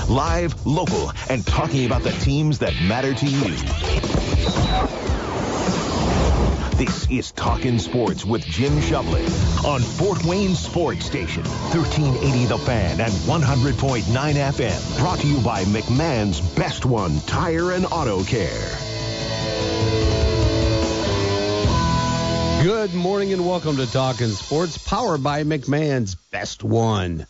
Live, local, and talking about the teams that matter to you. This is Talkin Sports with Jim Shovlin on Fort Wayne Sports Station, 1380 The Fan and 100.9 FM. Brought to you by McMahon's Best One Tire and Auto Care. Good morning and welcome to Talkin Sports, powered by McMahon's Best One.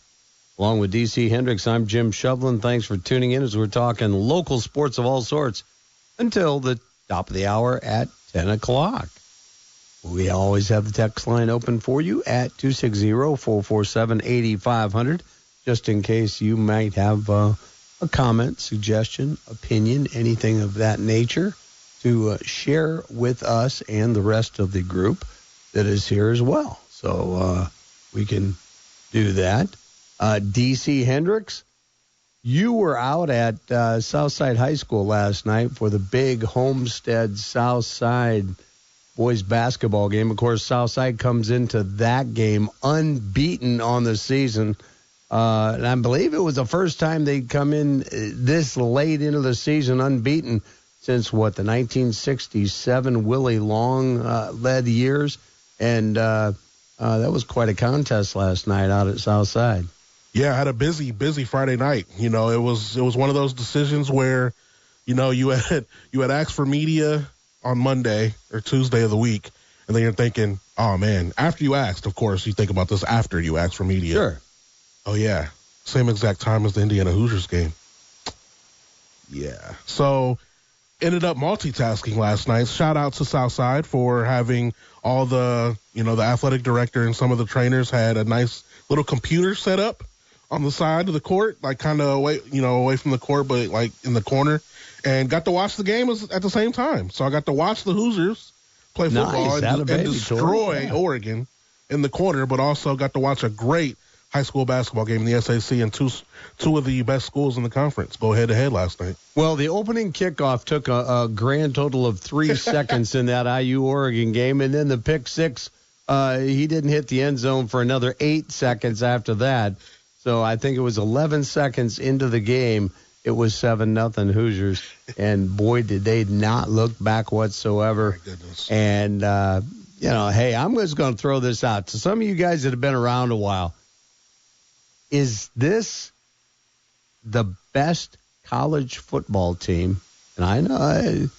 Along with DC Hendricks, I'm Jim Shovlin. Thanks for tuning in as we're talking local sports of all sorts until the top of the hour at 10 o'clock. We always have the text line open for you at 260-447-8500, just in case you might have a comment, suggestion, opinion, anything of that nature to share with us and the rest of the group that is here as well. So we can do that. DC Hendricks, you were out at Southside High School last night for the big Homestead Southside boys basketball game. Of course, Southside comes into that game unbeaten on the season. And I believe it was the first time they'd come in this late into the season unbeaten since, the 1967 Willie Long led years. And that was quite a contest last night out at Southside. Yeah, I had a busy Friday night. You know, it was one of those decisions where, you know, you had asked for media on Monday or Tuesday of the week, and then you're thinking, oh, man, after you asked, of course, you think about this after you asked for media. Sure. Oh, yeah, same exact time as the Indiana Hoosiers game. Yeah. So ended up multitasking last night. Shout out to Southside for having all the, you know, the athletic director and some of the trainers had a nice little computer set up on the side of the court, like kind of away from the court, but like in the corner. And got to watch the game at the same time. So I got to watch the Hoosiers play football and destroy Oregon in the corner, but also got to watch a great high school basketball game in the SAC and two of the best schools in the conference go head-to-head last night. Well, the opening kickoff took a grand total of 3 seconds in that IU-Oregon game, and then the pick six, he didn't hit the end zone for another 8 seconds after that. So I think it was 11 seconds into the game. It was 7-0 Hoosiers, and boy, did they not look back whatsoever. My goodness. And, hey, I'm just going to throw this out. To some of you guys that have been around a while, is this the best college football team, and I know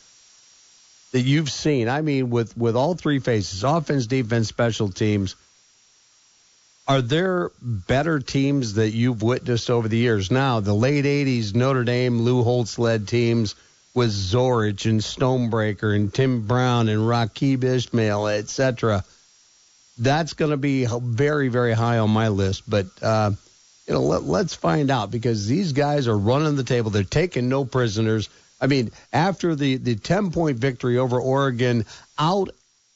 that you've seen, I mean, with all three phases, offense, defense, special teams, are there better teams that you've witnessed over the years? Now, the late 80s Notre Dame, Lou Holtz-led teams with Zorich and Stonebreaker and Tim Brown and Rakib Ismail, etc. That's going to be very, very high on my list. But, let's find out, because these guys are running the table. They're taking no prisoners. I mean, after the 10-point victory over Oregon out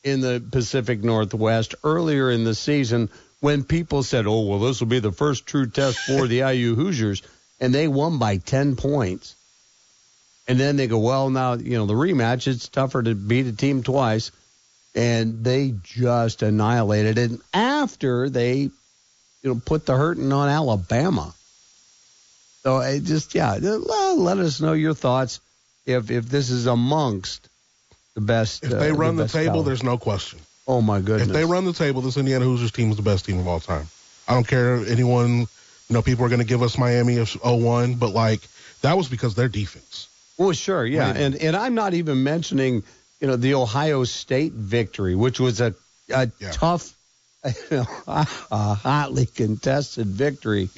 in the Pacific Northwest earlier in the season, when people said, oh, well, this will be the first true test for the IU Hoosiers, and they won by 10 points. And then they go, well, now, the rematch, it's tougher to beat a team twice. And they just annihilated it. And after they, put the hurting on Alabama. So let us know your thoughts if this is amongst the best. If they run the table, college. There's no question. Oh, my goodness. If they run the table, this Indiana Hoosiers team is the best team of all time. I don't care if anyone, people are going to give us Miami of 0-1, but, that was because their defense. Well, sure, yeah. And I'm not even mentioning, the Ohio State victory, which was a tough, hotly contested victory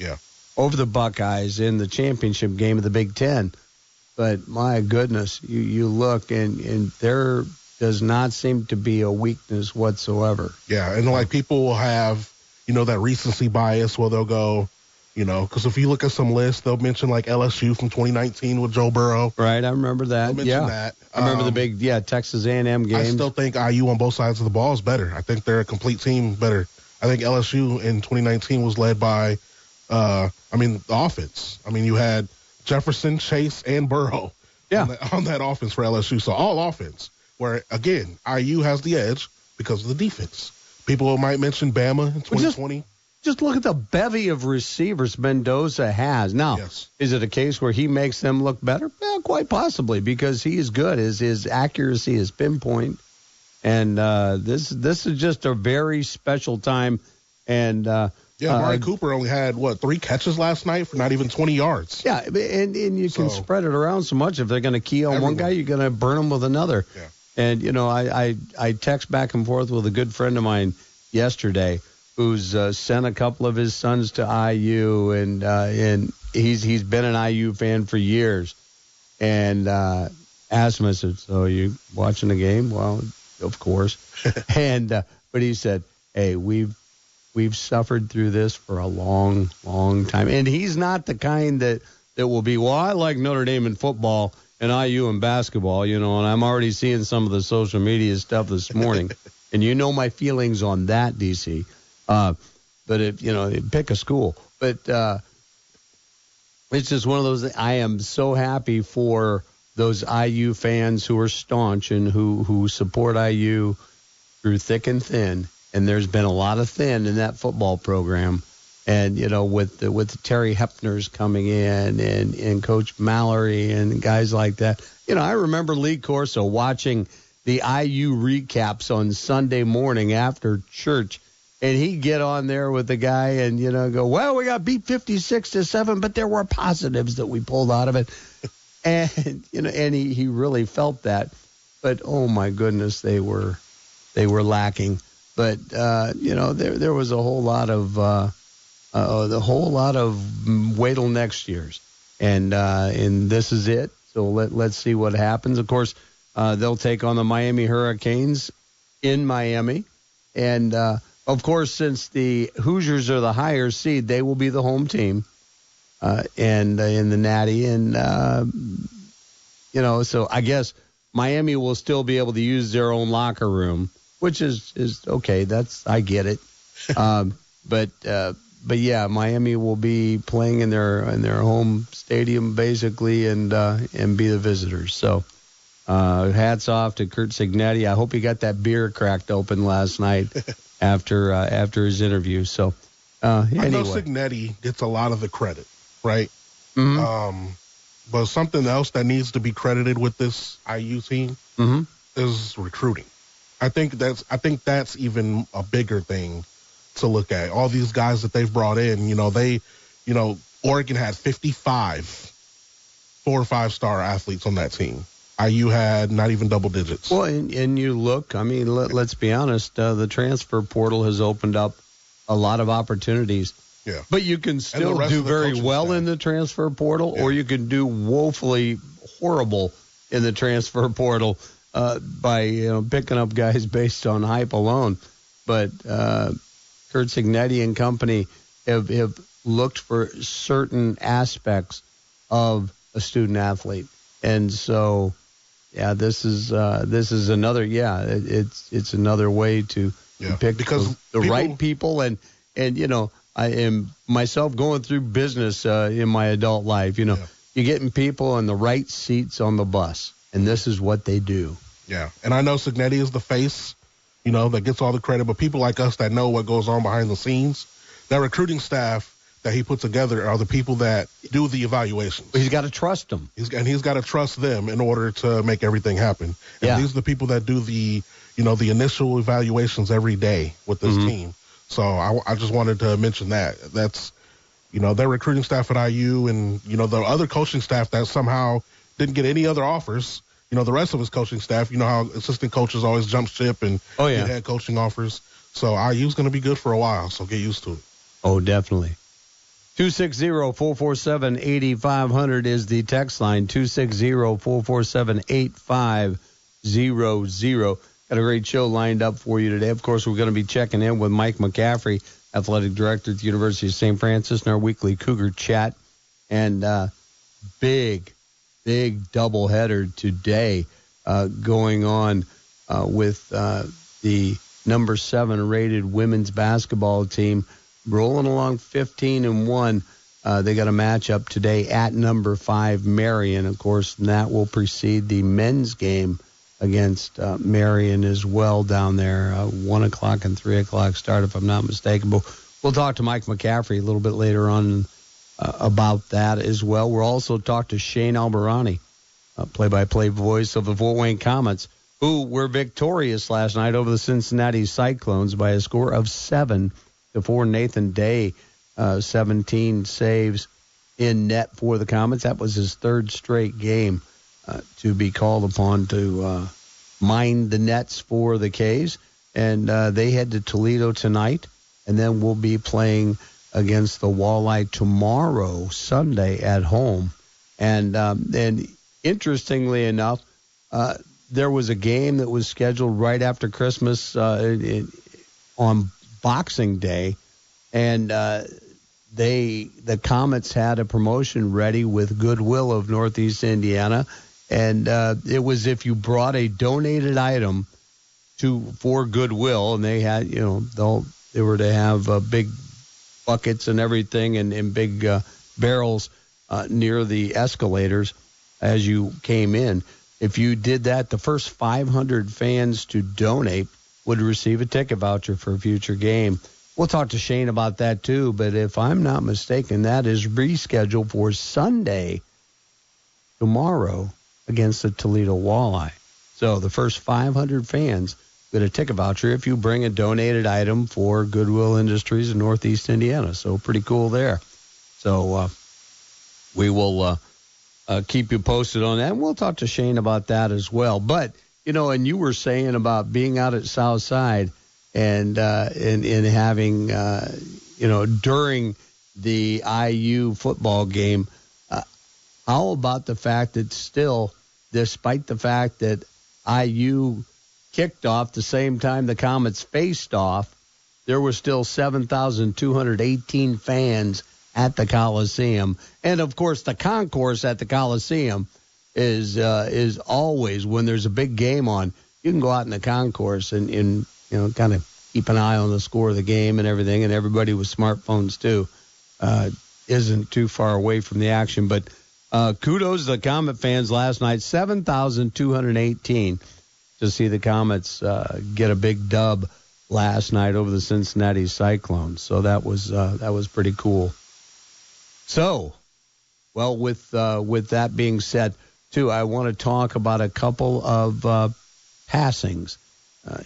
over the Buckeyes in the championship game of the Big Ten. But, my goodness, you look, and there does not seem to be a weakness whatsoever. Yeah, and people will have, that recency bias where they'll go, because if you look at some lists, they'll mention LSU from 2019 with Joe Burrow. Right, I remember that. They'll mention that. I remember the big, Texas A&M games. I still think IU on both sides of the ball is better. I think they're a complete team better. I think LSU in 2019 was led by, the offense. You had Jefferson, Chase, and Burrow on that offense for LSU. So all offense. Where, again, IU has the edge because of the defense. People might mention Bama in 2020. just look at the bevy of receivers Mendoza has. Now, Is it a case where he makes them look better? Yeah, quite possibly, because he is good. His accuracy is pinpoint. And this is just a very special time. And Amari Cooper only had 3 catches last night for not even 20 yards. Yeah, and you can spread it around so much. If they're going to key on one guy, you're going to burn them with another. Yeah. And I text back and forth with a good friend of mine yesterday who's sent a couple of his sons to IU, and he's been an IU fan for years. And asked him, I said, "So you watching the game?" Well, of course. But he said, "Hey, we've suffered through this for a long, long time." And he's not the kind that will be, well, I like Notre Dame in football and IU in basketball, and I'm already seeing some of the social media stuff this morning. And my feelings on that, DC. But if, pick a school. But it's just one of those, I am so happy for those IU fans who are staunch and who support IU through thick and thin. And there's been a lot of thin in that football program. And, with the Terry Hepners coming in and Coach Mallory and guys like that. I remember Lee Corso watching the IU recaps on Sunday morning after church. And he'd get on there with the guy and, go, well, we got beat 56-7, but there were positives that we pulled out of it. And, and he really felt that. But, oh, my goodness, they were lacking. But, there was a whole lot of wait till next year's. And this is it. So let's see what happens. Of course, they'll take on the Miami Hurricanes in Miami. And, of course, since the Hoosiers are the higher seed, they will be the home team and in the Natty. And, so I guess Miami will still be able to use their own locker room, which is okay. I get it. But yeah, Miami will be playing in their home stadium basically and be the visitors. So hats off to Curt Cignetti. I hope he got that beer cracked open last night after his interview. So anyway. I know Cignetti gets a lot of the credit, right? Mm-hmm. But something else that needs to be credited with this IU team is recruiting. I think that's even a bigger thing to look at. All these guys that they've brought in, Oregon had 55 4- or 5-star athletes on that team. IU had not even double digits. Well, and you look, let's be honest, the transfer portal has opened up a lot of opportunities. Yeah. But you can still do very well in the transfer portal, or you can do woefully horrible in the transfer portal by picking up guys based on hype alone. But Curt Cignetti and company have looked for certain aspects of a student athlete, and so this is another it's another way to pick because the right people and I am myself going through business in my adult life. You're getting people in the right seats on the bus, and this is what they do. Yeah, and I know Cignetti is the face, that gets all the credit, but people like us that know what goes on behind the scenes, that recruiting staff that he put together are the people that do the evaluations. He's got to trust them. He's got to trust them in order to make everything happen. And these are the people that do the initial evaluations every day with this team. So I just wanted to mention that. That's, their recruiting staff at IU and, the other coaching staff that somehow didn't get any other offers. The rest of his coaching staff, how assistant coaches always jump ship and get head coaching offers. So IU's going to be good for a while, so get used to it. Oh, definitely. 260-447-8500 is the text line, 260-447-8500. Got a great show lined up for you today. Of course, we're going to be checking in with Mike McCaffrey, athletic director at the University of St. Francis, in our weekly Cougar Chat. And big doubleheader today going on with the number 7 rated women's basketball team rolling along 15-1. They got a matchup today at number 5 Marion. Of course, and that will precede the men's game against Marion as well down there. 1 o'clock and 3 o'clock start, if I'm not mistaken. But We'll talk to Mike McCaffrey a little bit later on about that as well. We'll also talk to Shane Albahrani, play-by-play voice of the Fort Wayne Komets, who were victorious last night over the Cincinnati Cyclones by a score of 7-4. Nathan Day, 17 saves in net for the Komets. That was his third straight game to be called upon to mind the nets for the K's. And they head to Toledo tonight, and then we'll be playing against the Walleye tomorrow, Sunday, at home. And interestingly enough, there was a game that was scheduled right after Christmas on Boxing Day, and the Komets had a promotion ready with Goodwill of Northeast Indiana, and it was if you brought a donated item for Goodwill, and they had, they were to have big buckets and everything and big barrels near the escalators as you came in. If you did that, the first 500 fans to donate would receive a ticket voucher for a future game. We'll talk to Shane about that too, but if I'm not mistaken, that is rescheduled for Sunday, tomorrow, against the Toledo Walleye. So the first 500 fans get a ticket voucher if you bring a donated item for Goodwill Industries in Northeast Indiana. So pretty cool there. So we will keep you posted on that, and we'll talk to Shane about that as well. But, and you were saying about being out at Southside and having, during the IU football game, how about the fact that still, despite the fact that IU kicked off the same time the Komets faced off, there were still 7,218 fans at the Coliseum. And, of course, the concourse at the Coliseum is always, when there's a big game on, you can go out in the concourse and kind of keep an eye on the score of the game and everything, and everybody with smartphones too isn't too far away from the action. But kudos to the Komet fans last night, 7,218 to see the Komets get a big dub last night over the Cincinnati Cyclones. So that was pretty cool. So, well, with that being said, too, I want to talk about a couple of passings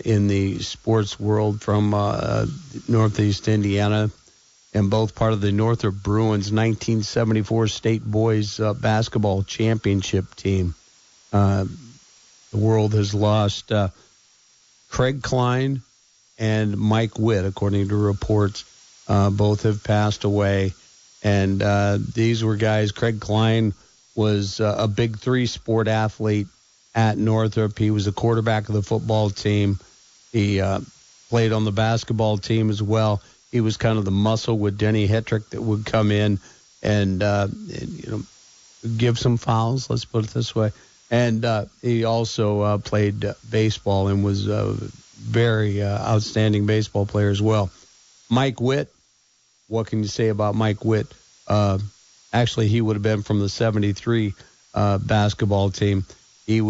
in the sports world from Northeast Indiana, and both part of the Northrop Bruins 1974 State Boys Basketball Championship team. The world has lost Craig Klein and Mike Witt, according to reports. Both have passed away. And these were guys. Craig Klein was a Big Three sport athlete at Northrop. He was a quarterback of the football team. He played on the basketball team as well. He was kind of the muscle with Denny Hetrick that would come in and give some fouls, let's put it this way. And he also played baseball and was a very outstanding baseball player as well. Mike Witt. What can you say about Mike Witt? Actually, he would have been from the 73 basketball team. He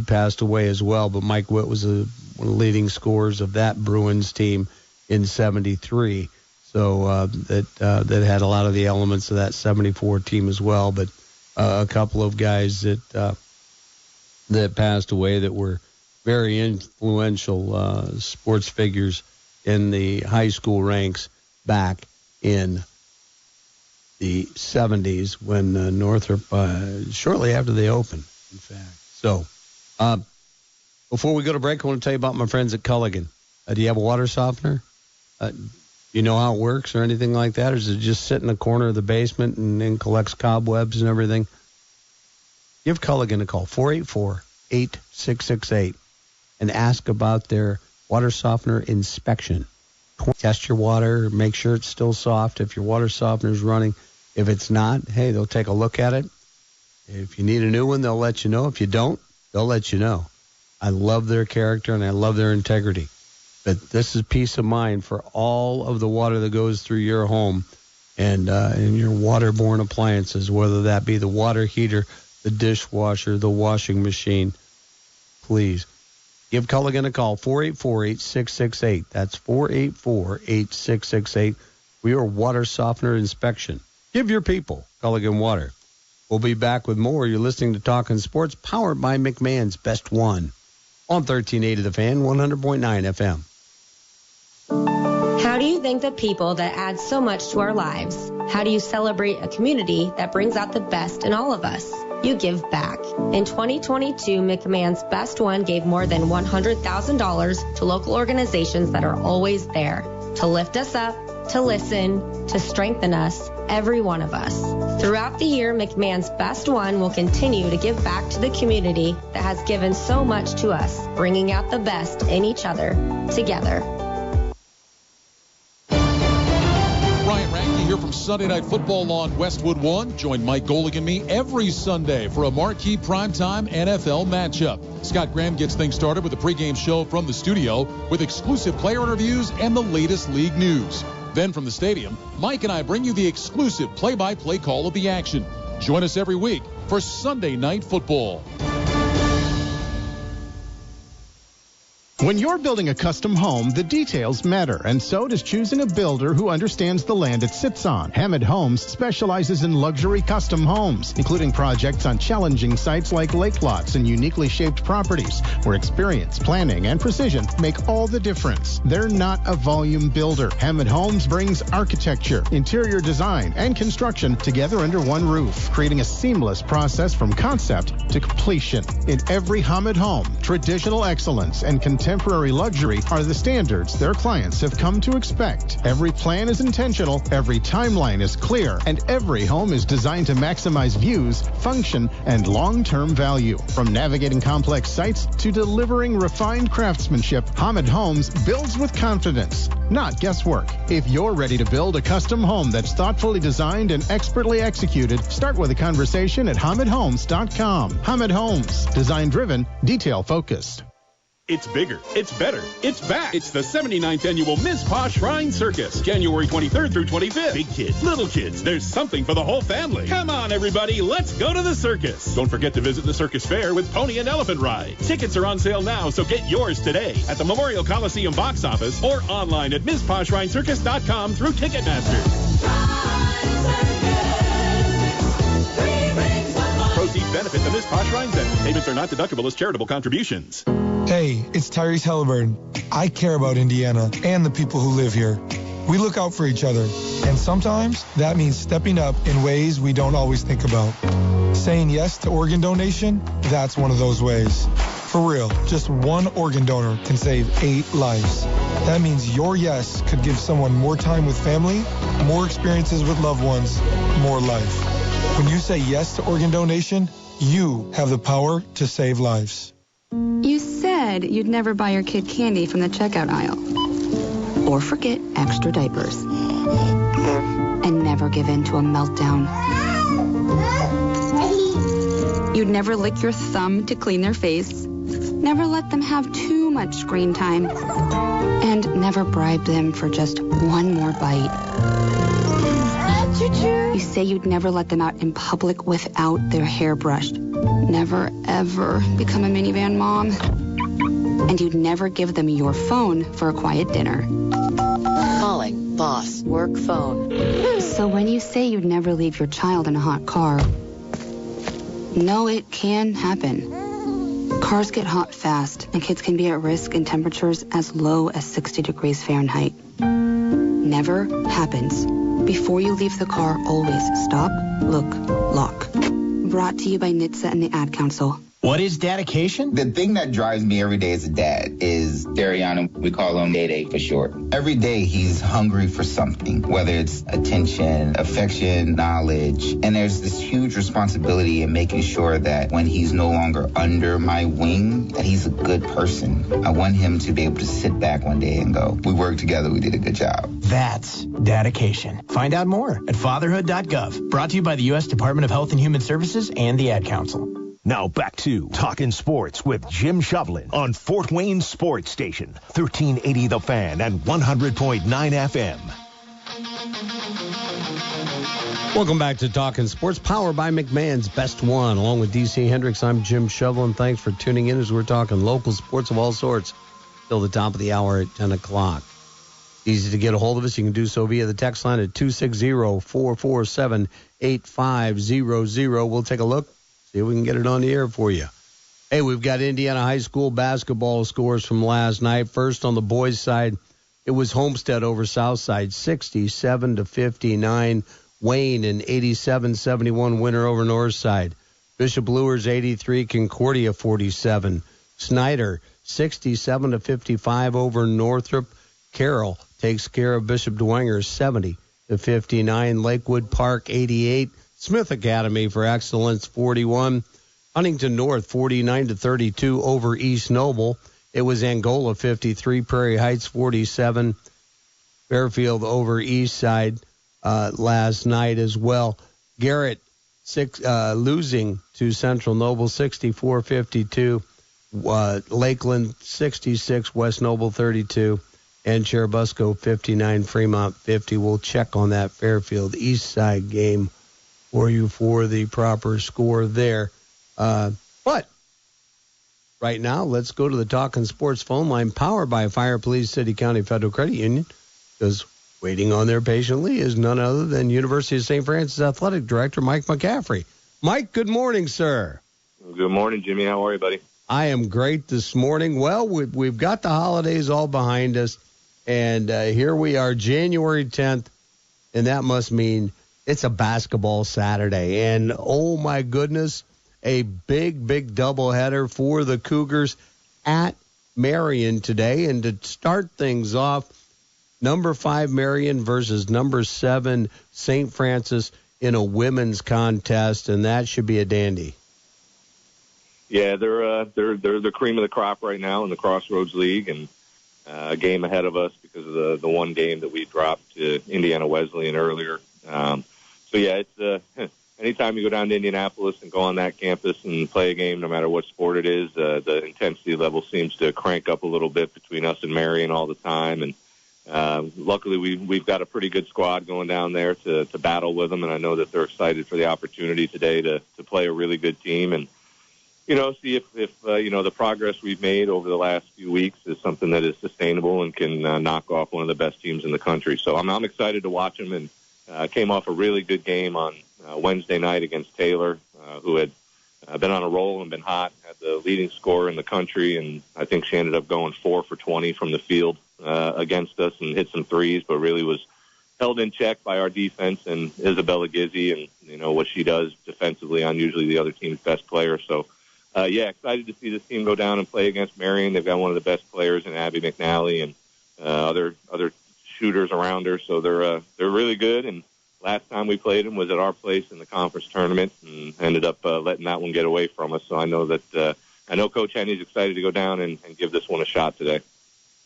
passed away as well, but Mike Witt was one of the leading scorers of that Bruins team in 73. So that had a lot of the elements of that 74 team as well. But a couple of guys that passed away that were very influential sports figures in the high school ranks back in the 70s when Northrop, shortly after they opened, in fact. So before we go to break, I want to tell you about my friends at Culligan. Do you have a water softener? You know how it works or anything like that? Or does it just sit in the corner of the basement and collects cobwebs and everything? Give Culligan a call, 484-8668, and ask about their water softener inspection. Test your water, make sure it's still soft if your water softener is running. If it's not, hey, they'll take a look at it. If you need a new one, they'll let you know. If you don't, they'll let you know. I love their character and I love their integrity. But this is peace of mind for all of the water that goes through your home and your waterborne appliances, whether that be the water heater, the dishwasher, the washing machine. Please Give Culligan a call, 484-8668. That's 484-8668 for your water softener inspection. Give your people Culligan Water. We'll be back with more. You're listening to Talkin Sports, powered by McMahon's Best One on 1380 The Fan, 100.9 FM. How do you thank the people that add so much to our lives? How do you celebrate a community that brings out the best in all of us? You give back. In 2022, McMahon's Best One gave more than $100,000 to local organizations that are always there to lift us up, to listen, to strengthen us, every one of us. Throughout the year, McMahon's Best One will continue to give back to the community that has given so much to us, bringing out the best in each other, together. Ryan Ranke here from Sunday Night Football on Westwood One. Join Mike Golick and me every Sunday for a marquee primetime NFL matchup. Scott Graham gets things started with a pregame show from the studio with exclusive player interviews and the latest league news. Then from the stadium, Mike and I bring you the exclusive play-by-play call of the action. Join us every week for Sunday Night Football. When you're building a custom home, the details matter, and so does choosing a builder who understands the land it sits on. Hammond Homes specializes in luxury custom homes, including projects on challenging sites like lake lots and uniquely shaped properties, where experience, planning, and precision make all the difference. They're not a volume builder. Hammond Homes brings architecture, interior design, and construction together under one roof, creating a seamless process from concept to completion. In every Hammond home, traditional excellence and contemporary luxury are the standards their clients have come to expect. Every plan is intentional, every timeline is clear, and every home is designed to maximize views, function, and long-term value. From navigating complex sites to delivering refined craftsmanship, Hammond Homes builds with confidence, not guesswork. If you're ready to build a custom home that's thoughtfully designed and expertly executed, start with a conversation at HammondHomes.com. Hammond Homes, design-driven, detail-focused. It's bigger, it's better, it's back. It's the 79th annual Ms. Pa Shrine Circus, January 23rd through 25th. Big kids, little kids, there's something for the whole family. Come on, everybody, let's go to the circus. Don't forget to visit the circus fair with pony and elephant rides. Tickets are on sale now, so get yours today at the Memorial Coliseum box office or online at MsPaShrineCircus.com through Ticketmaster. Proceeds benefit the Ms. Pa Shrine Center. Payments are not deductible as charitable contributions. Hey, it's Tyrese Halliburton. I care about Indiana and the people who live here. We look out for each other, and sometimes that means stepping up in ways we don't always think about. Saying yes to organ donation, that's one of those ways. For real, just one organ donor can save 8 lives. That means your yes could give someone more time with family, more experiences with loved ones, more life. When you say yes to organ donation, you have the power to save lives. You said you'd never buy your kid candy from the checkout aisle. Or forget extra diapers. And never give in to a meltdown. You'd never lick your thumb to clean their face. Never let them have too much screen time. And never bribe them for just one more bite. You say you'd never let them out in public without their hair brushed. Never, ever become a minivan mom. And you'd never give them your phone for a quiet dinner. Calling boss work phone. So when you say you'd never leave your child in a hot car, no, it can happen. Cars get hot fast, and kids can be at risk in temperatures as low as 60 degrees Fahrenheit. Never happens. Before you leave the car, always stop, look, lock. Brought to you by NHTSA and the Ad Council. What is dedication? The thing that drives me every day as a dad is Dariana. We call him Day for short. Every day he's hungry for something, whether it's attention, affection, knowledge. And there's this huge responsibility in making sure that when he's no longer under my wing, that he's a good person. I want him to be able to sit back one day and go, we worked together, we did a good job. That's dedication. Find out more at fatherhood.gov. Brought to you by the U.S. Department of Health and Human Services and the Ad Council. Now back to Talkin Sports with Jim Shovlin on Fort Wayne Sports Station, 1380 The Fan and 100.9 FM. Welcome back to Talkin Sports, powered by McMahon's Best One. Along with DC Hendricks, I'm Jim Shovlin. Thanks for tuning in as we're talking local sports of all sorts till the top of the hour at 10 o'clock. Easy to get a hold of us. You can do so via the text line at 260-447-8500. We'll take a look, see if we can get it on the air for you. Hey, we've got Indiana High School basketball scores from last night. First on the boys' side, it was Homestead over Southside, 67-59. Wayne, an 87-71 winner over Northside. Bishop Luers, 83. Concordia, 47. Snyder, 67-55 over Northrop. Carroll takes care of Bishop Dwenger, 70-59. Lakewood Park, 88. Smith Academy for Excellence, 41. Huntington North, 49-32 over East Noble. It was Angola, 53. Prairie Heights, 47. Fairfield over East Side last night as well. Garrett losing to Central Noble, 64-52. Lakeland, 66. West Noble, 32. And Cherubusco, 59. Fremont, 50. We'll check on that Fairfield East Side game for you for the proper score there. But right now, let's go to the Talkin Sports phone line, powered by Fire Police City County Federal Credit Union, because waiting on there patiently is none other than University of St. Francis Athletic Director Mike McCaffrey. Mike, good morning, sir. Good morning, Jimmy. How are you, buddy? I am great this morning. Well, we've got the holidays all behind us, and here we are, January 10th, and that must mean it's a basketball Saturday. And, oh, my goodness, a big, big doubleheader for the Cougars at Marion today. And to start things off, number 5 Marion versus number 7 St. Francis in a women's contest, and that should be a dandy. Yeah, they're the cream of the crop right now in the Crossroads League, and a game ahead of us because of the one game that we dropped to Indiana Wesleyan earlier. So yeah, it's anytime you go down to Indianapolis and go on that campus and play a game, no matter what sport it is, the intensity level seems to crank up a little bit between us and Marion all the time. And luckily, we've got a pretty good squad going down there to battle with them, and I know that they're excited for the opportunity today to play a really good team and, see if the progress we've made over the last few weeks is something that is sustainable and can knock off one of the best teams in the country. So I'm excited to watch them, and came off a really good game on Wednesday night against Taylor, who had been on a roll and been hot, had the leading scorer in the country, and I think she ended up going 4 for 20 from the field against us and hit some threes, but really was held in check by our defense and Isabella Gizzi and, what she does defensively on usually the other team's best player. So, excited to see this team go down and play against Marion. They've got one of the best players in Abby McNally and other shooters around her, so they're really good. And last time we played them was at our place in the conference tournament and ended up letting that one get away from us. So I know that Coach Henny's excited to go down and give this one a shot today.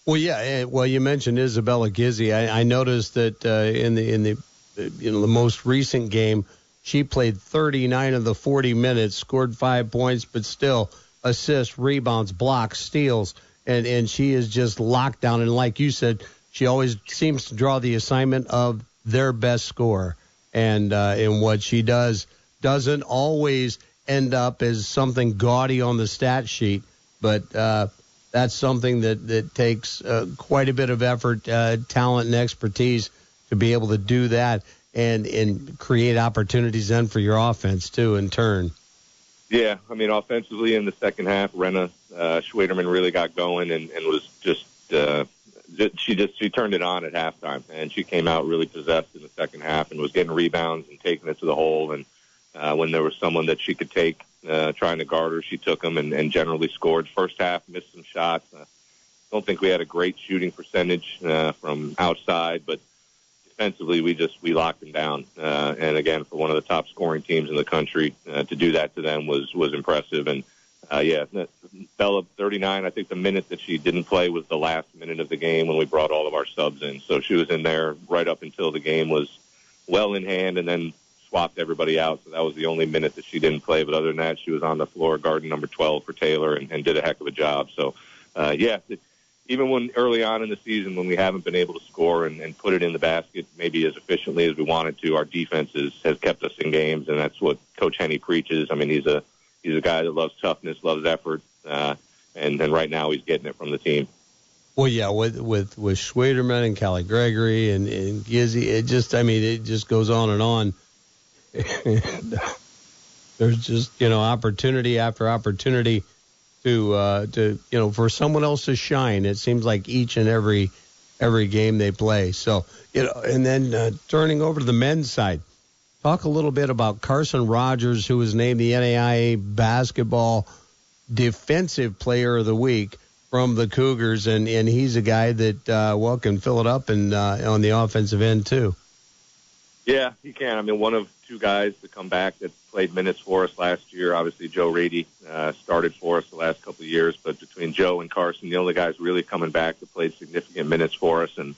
Well, yeah. Well, you mentioned Isabella Gizzi. I noticed that in the most recent game, she played 39 of the 40 minutes, scored 5 points, but still assists, rebounds, blocks, steals, and she is just locked down. And like you said, she always seems to draw the assignment of their best scorer. And in what she does doesn't always end up as something gaudy on the stat sheet, but that's something that takes quite a bit of effort, talent, and expertise to be able to do that and create opportunities then for your offense, too, in turn. Yeah, offensively in the second half, Renna Schwaderman really got going and was just she turned it on at halftime, and she came out really possessed in the second half and was getting rebounds and taking it to the hole. And when there was someone that she could take trying to guard her, she took them and generally scored. First half, missed some shots. Don't think we had a great shooting percentage from outside, but defensively we locked them down. And again, for one of the top scoring teams in the country, to do that to them was impressive. And Bella, 39, I think the minute that she didn't play was the last minute of the game when we brought all of our subs in. So she was in there right up until the game was well in hand and then swapped everybody out. So that was the only minute that she didn't play. But other than that, she was on the floor guarding number 12 for Taylor and did a heck of a job. So, even when early on in the season when we haven't been able to score and put it in the basket maybe as efficiently as we wanted to, our defense has kept us in games, and that's what Coach Henne preaches. I mean, he's a guy that loves toughness, loves effort, and right now he's getting it from the team. Well, yeah, with Schwederman and Callie Gregory and Gizzy, it just goes on and on. There's just, opportunity after opportunity to for someone else to shine. It seems like each and every game they play. So, and then turning over to the men's side, talk a little bit about Carson Rogers, who was named the NAIA Basketball Defensive Player of the Week from the Cougars, and he's a guy that can fill it up and on the offensive end too. Yeah, he can. I mean, one of two guys to come back that played minutes for us last year. Obviously, Joe Rady started for us the last couple of years, but between Joe and Carson, the only guys really coming back that played significant minutes for us. And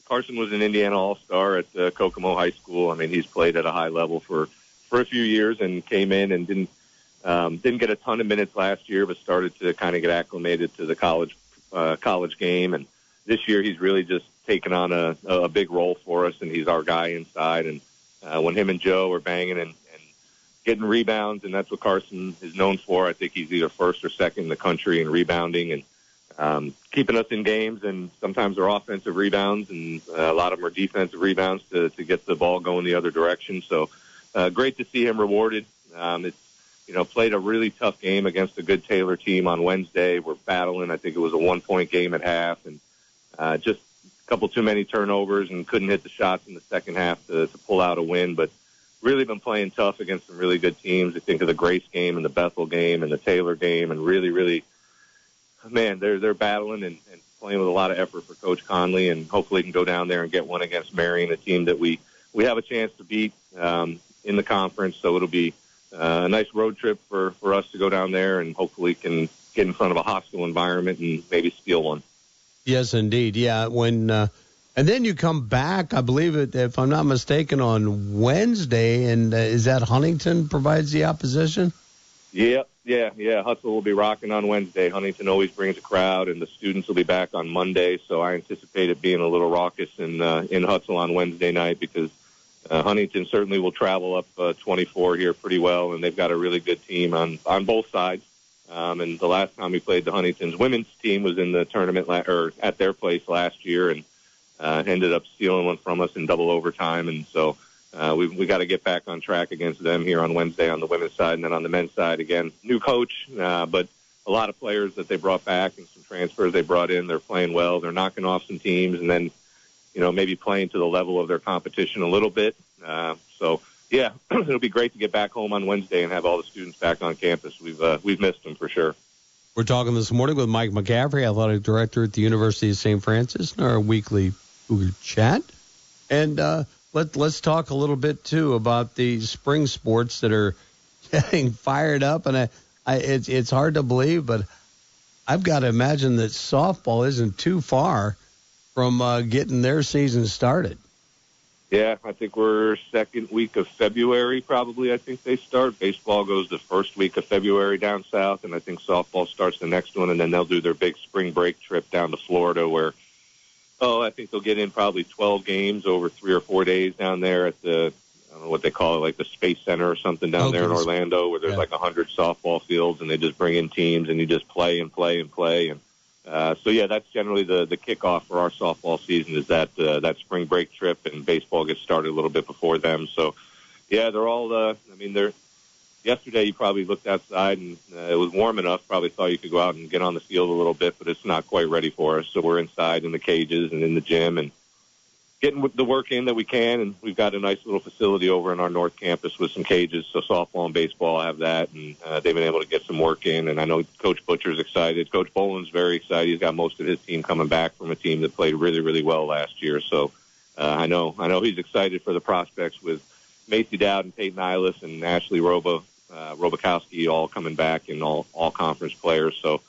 Carson was an Indiana All-Star at Kokomo High School. I mean, he's played at a high level for a few years and came in and didn't get a ton of minutes last year, but started to kind of get acclimated to the college game. And this year he's really just taken on a big role for us, and he's our guy inside. And when him and Joe are banging and getting rebounds, and that's what Carson is known for, I think he's either first or second in the country in rebounding and keeping us in games. And sometimes they're offensive rebounds, and a lot of them are defensive rebounds to get the ball going the other direction. So great to see him rewarded. Played a really tough game against a good Taylor team on Wednesday. We're battling. I think it was a 1-point game at half, and just a couple too many turnovers and couldn't hit the shots in the second half to pull out a win. But really been playing tough against some really good teams. I think of the Grace game and the Bethel game and the Taylor game, and really, man, they're battling and playing with a lot of effort for Coach Conley, and hopefully can go down there and get one against Marion, a team that we have a chance to beat in the conference. So it'll be a nice road trip for us to go down there and hopefully can get in front of a hostile environment and maybe steal one. Yes, indeed. Yeah. And then you come back, I believe it, if I'm not mistaken, on Wednesday, and is that Huntington provides the opposition? Yeah. Hutzel will be rocking on Wednesday. Huntington always brings a crowd, and the students will be back on Monday. So I anticipate it being a little raucous in Hutzel on Wednesday night, because Huntington certainly will travel up 24 here pretty well, and they've got a really good team on both sides. And the last time we played the Huntington's women's team was in the tournament or at their place last year, and ended up stealing one from us in double overtime. And so we got to get back on track against them here on Wednesday on the women's side. And then on the men's side, again, new coach, but a lot of players that they brought back and some transfers they brought in. They're playing well. They're knocking off some teams, and then maybe playing to the level of their competition a little bit. Yeah, it'll be great to get back home on Wednesday and have all the students back on campus. We've missed them for sure. We're talking this morning with Mike McCaffrey, athletic director at the University of St. Francis, in our weekly Cougar chat. And let's talk a little bit too about the spring sports that are getting fired up. And it's hard to believe, but I've got to imagine that softball isn't too far from getting their season started. Yeah, I think we're second week of February probably. I think they start. Baseball goes the first week of February down south, and I think softball starts the next one, and then they'll do their big spring break trip down to Florida where, I think they'll get in probably 12 games over 3 or 4 days down there at the, I don't know what they call it, like the Space Center or something down there in Orlando, where there's like 100 softball fields, and they just bring in teams, and you just play and play and play. And that's generally the kickoff for our softball season is that spring break trip, and baseball gets started a little bit before them. So, yeah, they're all, yesterday you probably looked outside and it was warm enough, probably thought you could go out and get on the field a little bit, but it's not quite ready for us. So we're inside in the cages and in the gym and getting the work in that we can, and we've got a nice little facility over in our north campus with some cages, so softball and baseball have that, and they've been able to get some work in, and I know Coach Butcher's excited. Coach Boland's very excited. He's got most of his team coming back from a team that played really, really well last year, so I know he's excited for the prospects with Macy Dowd and Peyton Eilis and Ashley Robakowski all coming back, and all conference players, so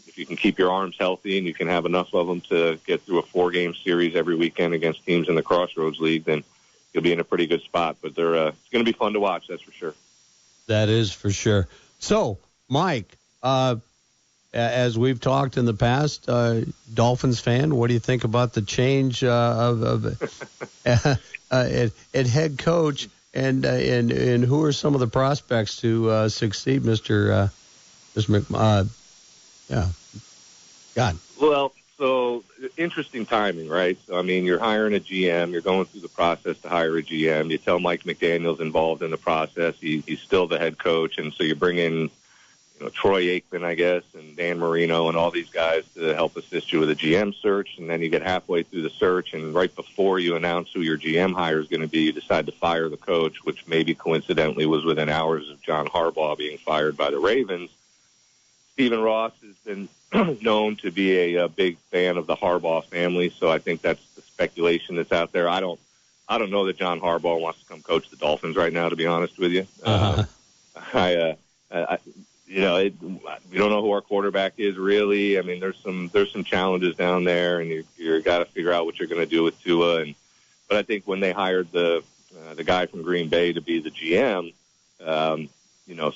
if you can keep your arms healthy and you can have enough of them to get through a 4-game series every weekend against teams in the Crossroads League, then you'll be in a pretty good spot. But it's going to be fun to watch, that's for sure. That is for sure. So, Mike, as we've talked in the past, Dolphins fan, what do you think about the change at head coach, and who are some of the prospects to succeed, Mr. God. Well, so interesting timing, right? So, I mean, you're hiring a GM. You're going through the process to hire a GM. You tell Mike McDaniel's involved in the process. He's still the head coach, and so you bring in Troy Aikman, I guess, and Dan Marino and all these guys to help assist you with a GM search. And then you get halfway through the search, and right before you announce who your GM hire is going to be, you decide to fire the coach, which maybe coincidentally was within hours of John Harbaugh being fired by the Ravens. Stephen Ross has been known to be a big fan of the Harbaugh family, so I think that's the speculation that's out there. I don't know that John Harbaugh wants to come coach the Dolphins right now, to be honest with you. We don't know who our quarterback is really. I mean, there's some challenges down there, and you got to figure out what you're going to do with Tua. But I think when they hired the guy from Green Bay to be the GM,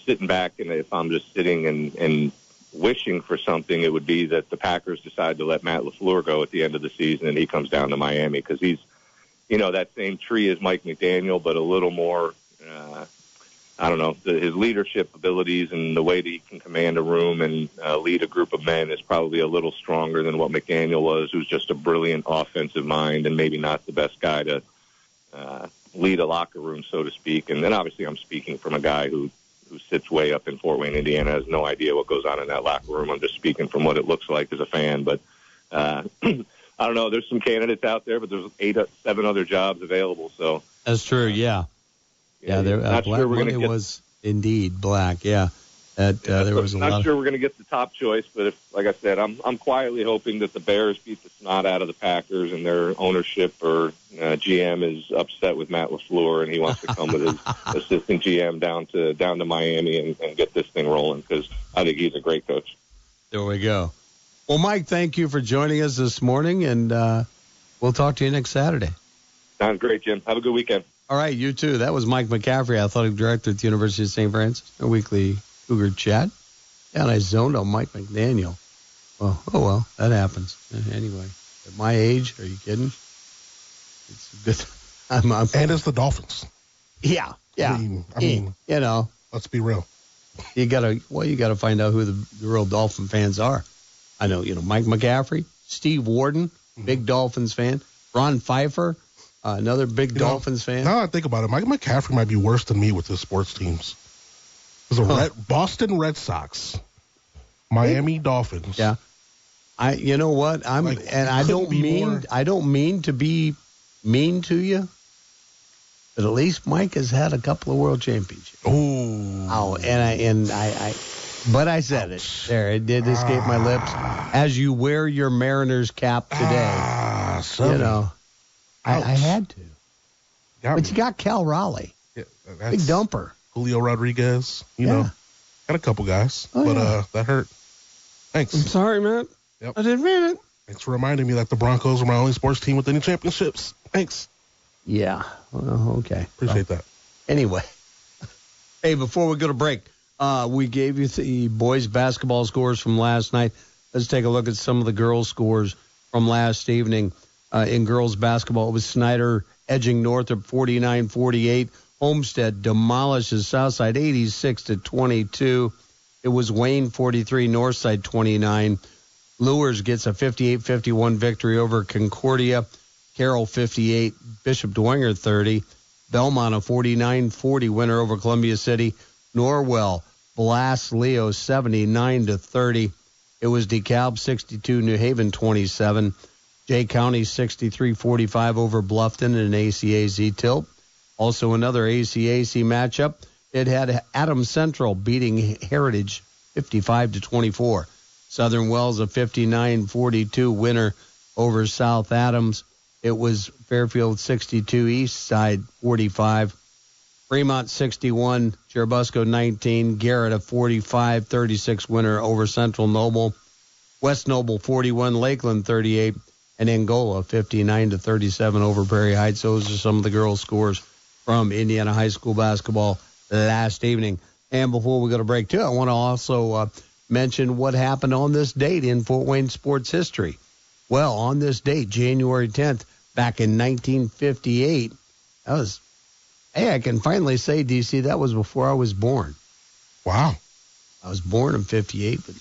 sitting back, and if I'm just sitting and wishing for something, it would be that the Packers decide to let Matt LaFleur go at the end of the season, and he comes down to Miami because he's, that same tree as Mike McDaniel, but a little more. His leadership abilities and the way that he can command a room and lead a group of men is probably a little stronger than what McDaniel was, who's just a brilliant offensive mind and maybe not the best guy to lead a locker room, so to speak. And then obviously I'm speaking from a guy who sits way up in Fort Wayne, Indiana, has no idea what goes on in that locker room. I'm just speaking from what it looks like as a fan. But I don't know. There's some candidates out there, but there's 7 other jobs available. So that's true. Yeah. Yeah, not sure we're going to get. Was indeed black. Yeah, there was a lot. Not sure we're going to get the top choice, but like I said, I'm quietly hoping that the Bears beat the snot out of the Packers, and their ownership or GM is upset with Matt LaFleur, and he wants to come with his assistant GM down to Miami and get this thing rolling because I think he's a great coach. There we go. Well, Mike, thank you for joining us this morning, and we'll talk to you next Saturday. Sounds great, Jim. Have a good weekend. All right, you too. That was Mike McCaffrey, athletic director at the University of St. Francis, a weekly Cougar chat. Yeah, and I zoned on Mike McDaniel. Well, that happens. Anyway, at my age, are you kidding? It's good. And it's the Dolphins. Yeah. I mean, let's be real. You gotta find out who the real Dolphin fans are. I know, Mike McCaffrey, Steve Warden, big Dolphins fan, Ron Pfeiffer. Another big Dolphins fan. Now I think about it, Mike McCaffrey might be worse than me with his sports teams. There's Boston Red Sox, Miami Dolphins. Yeah, I don't mean to be mean to you, but at least Mike has had a couple of world championships. But I said it. There, it did escape my lips. As you wear your Mariners cap today, I had to. But you got Cal Raleigh. Yeah, big dumper. Julio Rodriguez. Got a couple guys. That hurt. Thanks. I'm sorry, man. Yep. I didn't mean it. Thanks for reminding me that the Broncos are my only sports team with any championships. Thanks. Yeah. Well, okay. Appreciate that. Anyway. Hey, before we go to break, we gave you the boys basketball scores from last night. Let's take a look at some of the girls' scores from last evening. In girls basketball, it was Snyder edging Northrop 49-48. Homestead demolishes Southside 86-22. It was Wayne 43, Northside 29. Lures gets a 58-51 victory over Concordia. Carroll 58, Bishop Dwenger 30. Belmont a 49-40 winner over Columbia City. Norwell blasts Leo 79-30. It was DeKalb 62, New Haven 27. Jay County 63-45 over Bluffton in an ACAC tilt. Also another ACAC matchup. It had Adams Central beating Heritage 55-24. Southern Wells a 59-42 winner over South Adams. It was Fairfield 62, East Side 45. Fremont 61, Churubusco 19. Garrett a 45-36 winner over Central Noble. West Noble 41, Lakeland 38. And Angola 59-37 over Prairie Heights. Those are some of the girls' scores from Indiana High School basketball last evening. And before we go to break, too, I want to also mention what happened on this date in Fort Wayne sports history. Well, on this date, January 10th, back in 1958, I can finally say, DC, that was before I was born. Wow. I was born in 58, but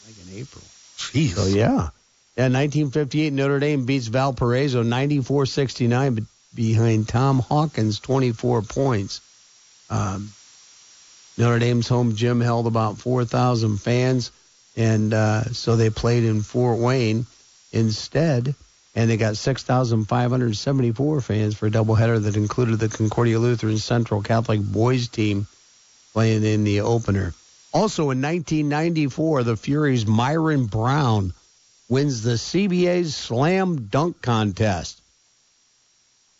like in April. Jeez. So, yeah. Yeah, 1958, Notre Dame beats Valparaiso 94-69 behind Tom Hawkins' 24 points. Notre Dame's home gym held about 4,000 fans, and so they played in Fort Wayne instead, and they got 6,574 fans for a doubleheader that included the Concordia Lutheran Central Catholic boys team playing in the opener. Also in 1994, the Furies' Myron Brown wins the CBA's Slam Dunk Contest.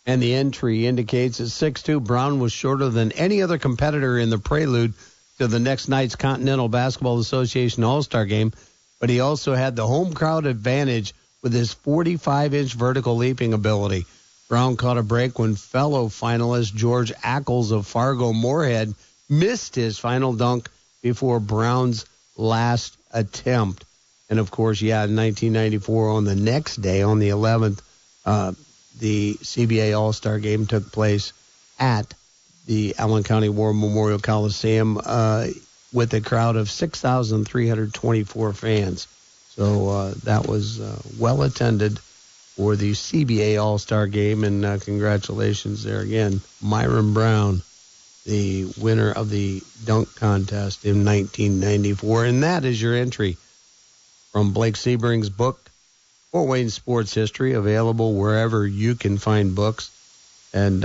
And the entry indicates at 6'2", Brown was shorter than any other competitor in the prelude to the next night's Continental Basketball Association All-Star Game, but he also had the home crowd advantage with his 45-inch vertical leaping ability. Brown caught a break when fellow finalist George Ackles of Fargo-Moorhead missed his final dunk before Brown's last attempt. And, of course, in 1994, on the next day, on the 11th, the CBA All-Star Game took place at the Allen County War Memorial Coliseum with a crowd of 6,324 fans. So that was well attended for the CBA All-Star Game, and congratulations there again, Myron Brown, the winner of the dunk contest in 1994. And that is your entry from Blake Sebring's book, Fort Wayne Sports History, available wherever you can find books. And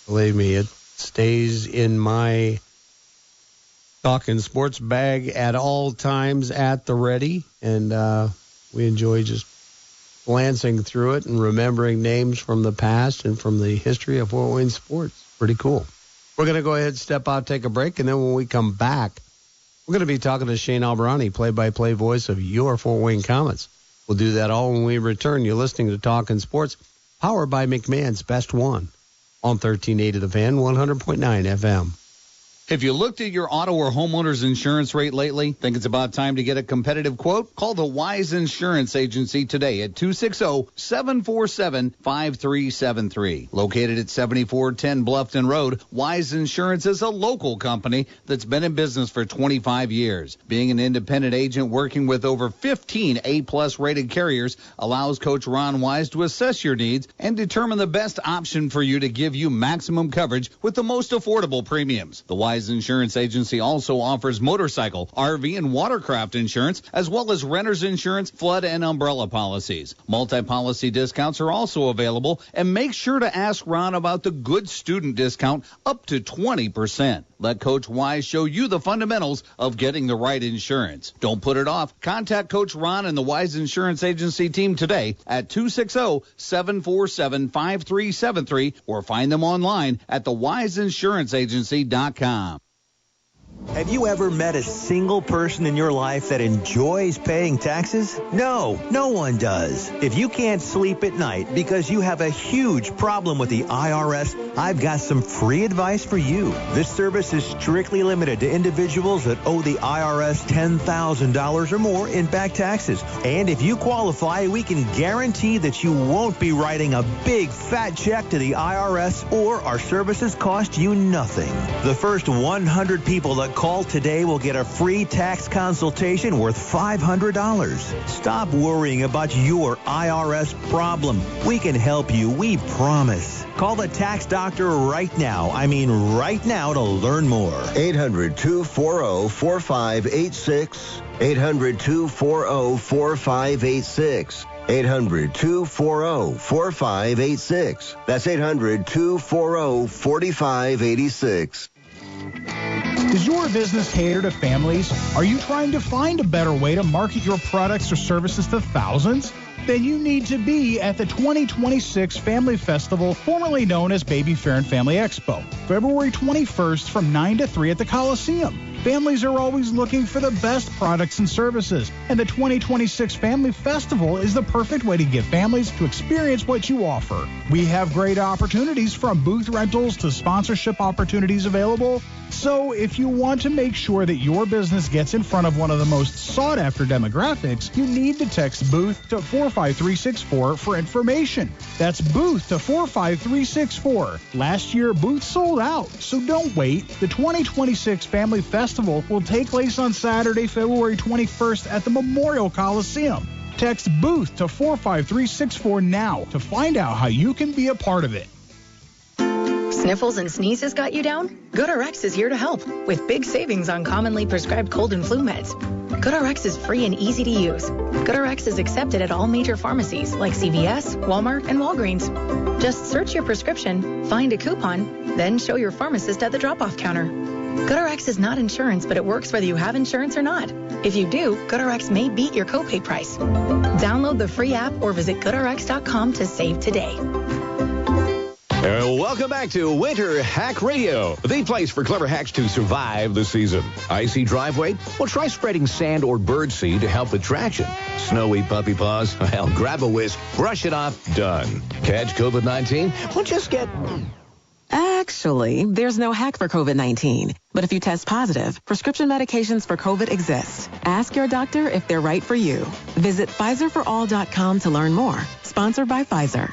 believe me, it stays in my Talkin Sports bag at all times at the ready. And we enjoy just glancing through it and remembering names from the past and from the history of Fort Wayne sports. Pretty cool. We're going to go ahead, step out, take a break, and then when we come back, we're going to be talking to Shane Albahrani, play-by-play voice of your Fort Wayne Komets. We'll do that all when we return. You're listening to Talkin Sports, powered by McMahon's Best One on 1380 The Fan, 100.9 FM. Have you looked at your auto or homeowner's insurance rate lately? Think it's about time to get a competitive quote? Call the Wise Insurance Agency today at 260-747-5373. Located at 7410 Bluffton Road, Wise Insurance is a local company that's been in business for 25 years. Being an independent agent working with over 15 A-plus rated carriers allows Coach Ron Wise to assess your needs and determine the best option for you to give you maximum coverage with the most affordable premiums. The Wise Insurance Agency also offers motorcycle, RV, and watercraft insurance, as well as renter's insurance, flood, and umbrella policies. Multi-policy discounts are also available, and make sure to ask Ron about the good student discount up to 20%. Let Coach Wise show you the fundamentals of getting the right insurance. Don't put it off. Contact Coach Ron and the Wise Insurance Agency team today at 260-747-5373 or find them online at thewiseinsuranceagency.com. Have you ever met a single person in your life that enjoys paying taxes? No, no one does. If you can't sleep at night because you have a huge problem with the IRS, I've got some free advice for you. This service is strictly limited to individuals that owe the IRS $10,000 or more in back taxes. And if you qualify, we can guarantee that you won't be writing a big fat check to the IRS, or our services cost you nothing. The first 100 people that call today will get a free tax consultation worth $500. Stop worrying about your IRS problem. We can help you, we promise. Call the tax doctor right now. I mean right now, to learn more. 800-240-4586. 800-240-4586. 800-240-4586. That's 800-240-4586. Does your business cater to families? Are you trying to find a better way to market your products or services to thousands? Then you need to be at the 2026 Family Festival, formerly known as Baby Fair and Family Expo, February 21st from 9 to 3 at the Coliseum. Families are always looking for the best products and services, and the 2026 Family Festival is the perfect way to get families to experience what you offer. We have great opportunities from booth rentals to sponsorship opportunities available. So if you want to make sure that your business gets in front of one of the most sought-after demographics, you need to text BOOTH to 45364 for information. That's BOOTH to 45364. Last year, Booth sold out, so don't wait. The 2026 Family Festival will take place on Saturday, February 21st at the Memorial Coliseum. Text BOOTH to 45364 now to find out how you can be a part of it. Sniffles and sneezes got you down? GoodRx is here to help with big savings on commonly prescribed cold and flu meds. GoodRx is free and easy to use. GoodRx is accepted at all major pharmacies like CVS, Walmart, and Walgreens. Just search your prescription, find a coupon, then show your pharmacist at the drop-off counter. GoodRx is not insurance, but it works whether you have insurance or not. If you do, GoodRx may beat your copay price. Download the free app or visit GoodRx.com to save today. Welcome back to Winter Hack Radio, the place for clever hacks to survive the season. Icy driveway? Well, try spreading sand or birdseed to help with traction. Snowy puppy paws? Well, grab a whisk, brush it off, done. Catch COVID-19? Well, just get... Actually, there's no hack for COVID-19. But if you test positive, prescription medications for COVID exist. Ask your doctor if they're right for you. Visit PfizerForAll.com to learn more. Sponsored by Pfizer.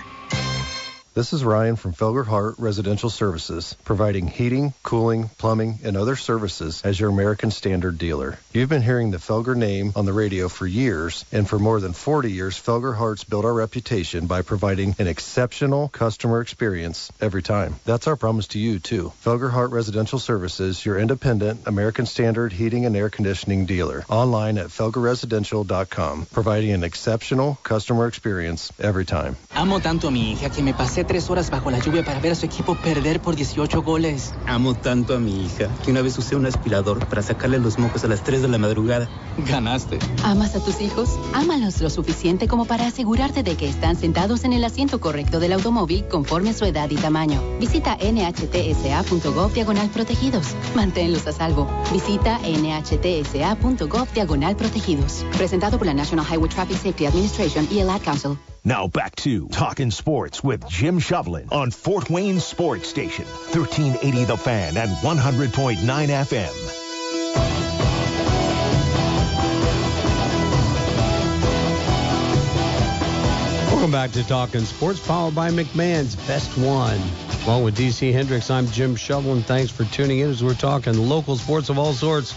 This is Ryan from Felger Hart Residential Services, providing heating, cooling, plumbing, and other services as your American Standard dealer. You've been hearing the Felger name on the radio for years, and for more than 40 years, Felger Hart's built our reputation by providing an exceptional customer experience every time. That's our promise to you, too. Felger Hart Residential Services, your independent American Standard heating and air conditioning dealer. Online at felgerresidential.com, providing an exceptional customer experience every time. Amo tanto a mi hija que me pasé 3 horas bajo la lluvia para ver a su equipo perder por 18 goles. Amo tanto a mi hija que una vez usé un aspirador para sacarle los mocos a las 3 de la madrugada. Ganaste. ¿Amas a tus hijos? Ámalos lo suficiente como para asegurarte de que están sentados en el asiento correcto del automóvil conforme su edad y tamaño. Visita nhtsa.gov/protegidos. Manténlos a salvo. Visita nhtsa.gov/protegidos. Presentado por la National Highway Traffic Safety Administration y el Ad Council. Now back to Talkin Sports with Jim Shovlin on Fort Wayne Sports Station, 1380 The Fan and 100.9 FM. Welcome back to Talkin Sports, powered by McMahon's Best One. Along with DC Hendricks, I'm Jim Shovlin. Thanks for tuning in as we're talking local sports of all sorts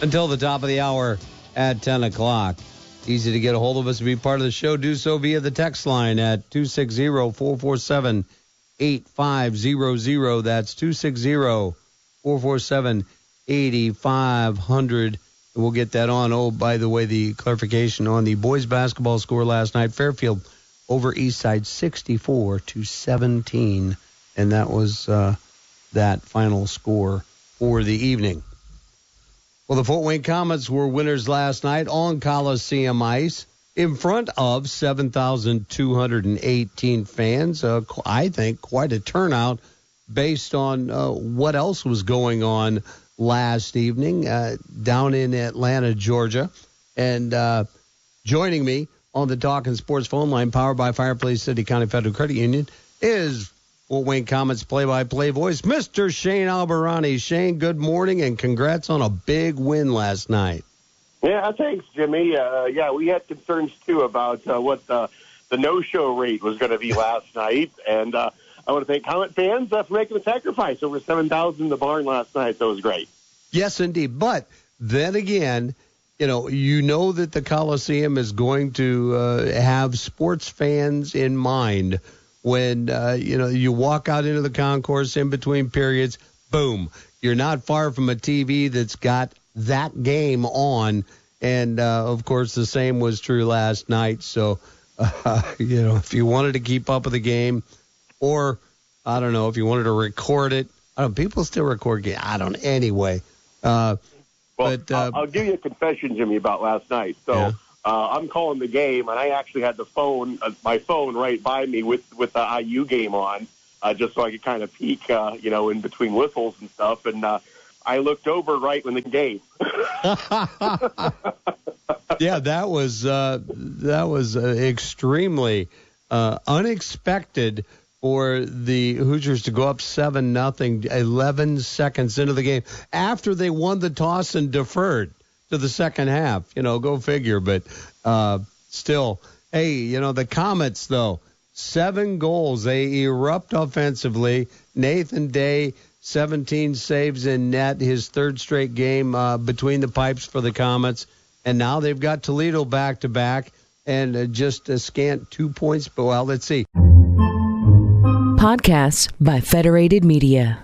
until the top of the hour at 10 o'clock. Easy to get a hold of us to be part of the show. Do so via the text line at 260-447-8500. That's 260-447-8500. We'll get that on. Oh, by the way, the clarification on the boys basketball score last night. Fairfield over Eastside 64-17. And that was that final score for the evening. Well, the Fort Wayne Komets were winners last night on Coliseum ice in front of 7,218 fans. I think quite a turnout based on what else was going on last evening down in Atlanta, Georgia. And joining me on the Talkin Sports phone line, powered by Fireplace City County Federal Credit Union, is Fort Wayne Komets play-by-play voice, Mr. Shane Albahrani. Shane, good morning, and congrats on a big win last night. Yeah, thanks, Jimmy. We had concerns, too, about what the no-show rate was going to be last night. And I want to thank Komet fans for making the sacrifice. Over 7,000 in the barn last night, so it was great. Yes, indeed. But then again, you know that the Coliseum is going to have sports fans in mind. When, you walk out into the concourse in between periods, boom, you're not far from a TV that's got that game on. And, of course, the same was true last night. So, if you wanted to keep up with the game, or, I don't know, if you wanted to record it, people still record games. Anyway. I'll give you a confession, Jimmy, about last night. So, yeah. I'm calling the game, and I actually had my phone right by me with the IU game on, just so I could kind of peek, in between whistles and stuff. And I looked over right when the game. Yeah, that was extremely unexpected for the Hoosiers to go up 7-0, 11 seconds into the game after they won the toss and deferred to the second half. Go figure. But still, hey, the Komets though, 7 goals. They erupt offensively. Nathan Day, 17 saves in net, his third straight game between the pipes for the Komets. And now they've got Toledo back-to-back and just a scant 2 points. But, well, let's see. Podcasts by Federated Media.